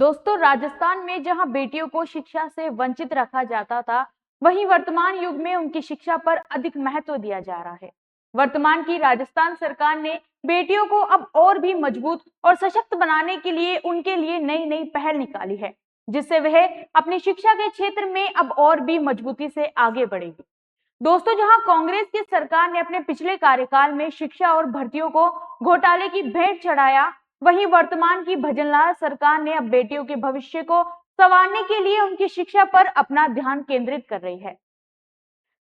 दोस्तों, राजस्थान में जहां बेटियों को शिक्षा से वंचित रखा जाता था, वहीं वर्तमान युग में उनकी शिक्षा पर अधिक महत्व दिया जा रहा है। वर्तमान की राजस्थान सरकार ने बेटियों को अब और भी मजबूत और सशक्त बनाने के लिए उनके लिए नई नई पहल निकाली है, जिससे वह अपनी शिक्षा के क्षेत्र में अब और भी मजबूती से आगे बढ़ेगी। दोस्तों, जहां कांग्रेस की सरकार ने अपने पिछले कार्यकाल में शिक्षा और भर्तियों को घोटाले की भेंट चढ़ाया, वहीं वर्तमान की भजनलाल सरकार ने अब बेटियों के भविष्य को संवारने के लिए उनकी शिक्षा पर अपना ध्यान केंद्रित कर रही है।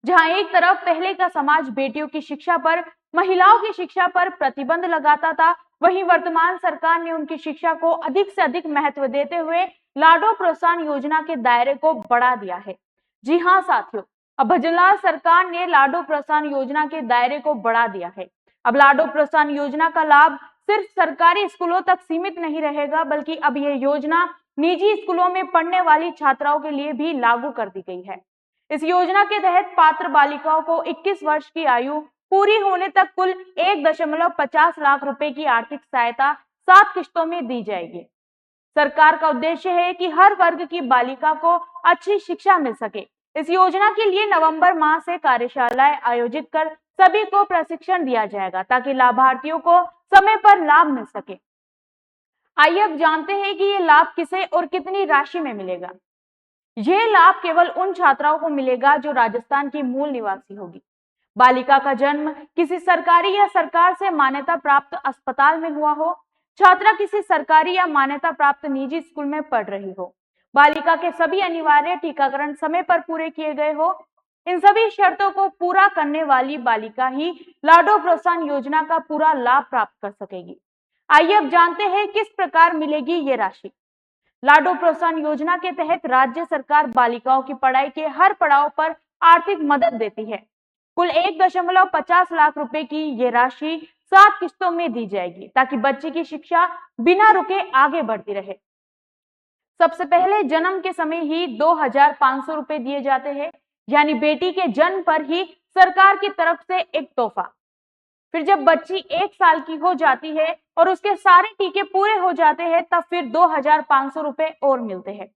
जहां एक तरफ पहले का समाज बेटियों की शिक्षा पर, महिलाओं की शिक्षा पर प्रतिबंध लगाता था, वहीं वर्तमान सरकार ने उनकी शिक्षा को अधिक से अधिक महत्व देते हुए लाडो प्रोत्साहन योजना के दायरे को बढ़ा दिया है। जी हाँ साथियों, अब भजनलाल सरकार ने लाडो प्रोत्साहन योजना के दायरे को बढ़ा दिया है। अब लाडो प्रोत्साहन योजना का लाभ सिर्फ सरकारी स्कूलों तक सीमित नहीं रहेगा, बल्कि अब यह योजना निजी स्कूलों में पढ़ने वाली छात्राओं के लिए भी लागू कर दी गई है। इस योजना के तहत पात्र बालिकाओं को 21 वर्ष की आयु पूरी होने तक कुल 1.50 लाख रुपए की आर्थिक सहायता 7 किश्तों में दी जाएगी। सरकार का उद्देश्य है कि हर वर्ग की बालिका को अच्छी शिक्षा मिल सके। इस योजना के लिए नवंबर माह से कार्यशालाएं आयोजित कर सभी को प्रशिक्षण दिया जाएगा, ताकि लाभार्थियों को समय पर लाभ मिल सके। आइए अब जानते हैं कि ये लाभ किसे और कितनी राशि में मिलेगा। यह लाभ केवल उन छात्राओं को मिलेगा जो राजस्थान की मूल निवासी होगी। बालिका का जन्म किसी सरकारी या सरकार से मान्यता प्राप्त अस्पताल में हुआ हो, छात्रा किसी सरकारी या मान्यता प्राप्त निजी स्कूल में पढ़ रही हो, बालिका के सभी अनिवार्य टीकाकरण समय पर पूरे किए गए हो, इन सभी शर्तों को पूरा करने वाली बालिका ही लाडो प्रोत्साहन योजना का पूरा लाभ प्राप्त कर सकेगी। आइए अब जानते हैं किस प्रकार मिलेगी ये राशि। लाडो प्रोत्साहन योजना के तहत राज्य सरकार बालिकाओं की पढ़ाई के हर पड़ाव पर आर्थिक मदद देती है। कुल 1.50 लाख रुपए की ये राशि 7 किश्तों में दी जाएगी, ताकि बच्ची की शिक्षा बिना रुके आगे बढ़ती रहे। सबसे पहले जन्म के समय ही 2,500 रुपए दिए जाते हैं, यानी बेटी के जन्म पर ही सरकार की तरफ से एक तोहफा। फिर जब बच्ची 1 साल की हो जाती है और उसके सारे टीके पूरे हो जाते हैं, तब फिर 2,500 रुपए और मिलते हैं।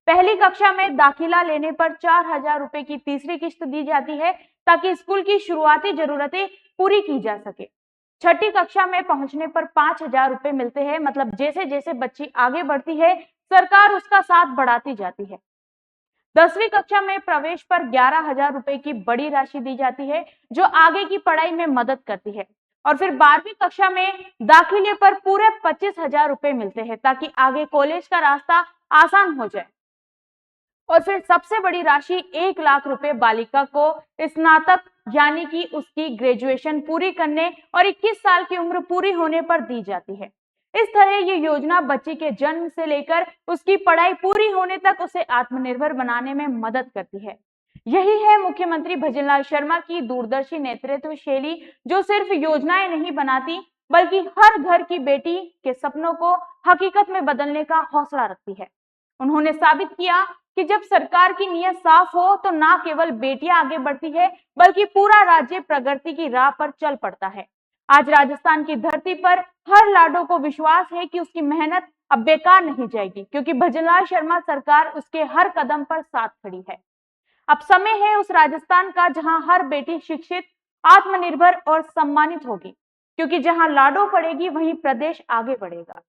पहली कक्षा में दाखिला लेने पर 4,000 रुपए की तीसरी किश्त दी जाती है, ताकि स्कूल की शुरुआती जरूरतें पूरी की जा सके। छठी कक्षा में पहुंचने पर 5,000 रुपए मिलते हैं। मतलब जैसे जैसे बच्ची आगे बढ़ती है, सरकार उसका साथ बढ़ाती जाती है। 10वीं कक्षा में प्रवेश पर 11,000 रुपए की बड़ी राशि दी जाती है, जो आगे की पढ़ाई में मदद करती है। और फिर 12वीं कक्षा में दाखिले पर पूरे 25,000 रुपए मिलते हैं, ताकि आगे कॉलेज का रास्ता आसान हो जाए। और फिर सबसे बड़ी राशि 1 लाख रुपए बालिका को स्नातक यानी कि उसकी ग्रेजुएशन पूरी करने और 21 साल की उम्र पूरी होने पर दी जाती है। इस तरह ये योजना बच्ची के जन्म से लेकर उसकी पढ़ाई पूरी होने तक उसे आत्मनिर्भर बनाने में मदद करती है। यही है मुख्यमंत्री भजनलाल शर्मा की दूरदर्शी नेतृत्व शैली, जो सिर्फ योजनाएं नहीं बनाती, बल्कि हर घर की बेटी के सपनों को हकीकत में बदलने का हौसला रखती है। उन्होंने साबित किया कि जब सरकार की नीयत साफ हो, तो न केवल बेटियां आगे बढ़ती है, बल्कि पूरा राज्य प्रगति की राह पर चल पड़ता है। आज राजस्थान की धरती पर हर लाडो को विश्वास है कि उसकी मेहनत अब बेकार नहीं जाएगी, क्योंकि भजनलाल शर्मा सरकार उसके हर कदम पर साथ खड़ी है। अब समय है उस राजस्थान का, जहां हर बेटी शिक्षित, आत्मनिर्भर और सम्मानित होगी, क्योंकि जहां लाडो पड़ेगी, वहीं प्रदेश आगे बढ़ेगा।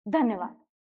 धन्यवाद।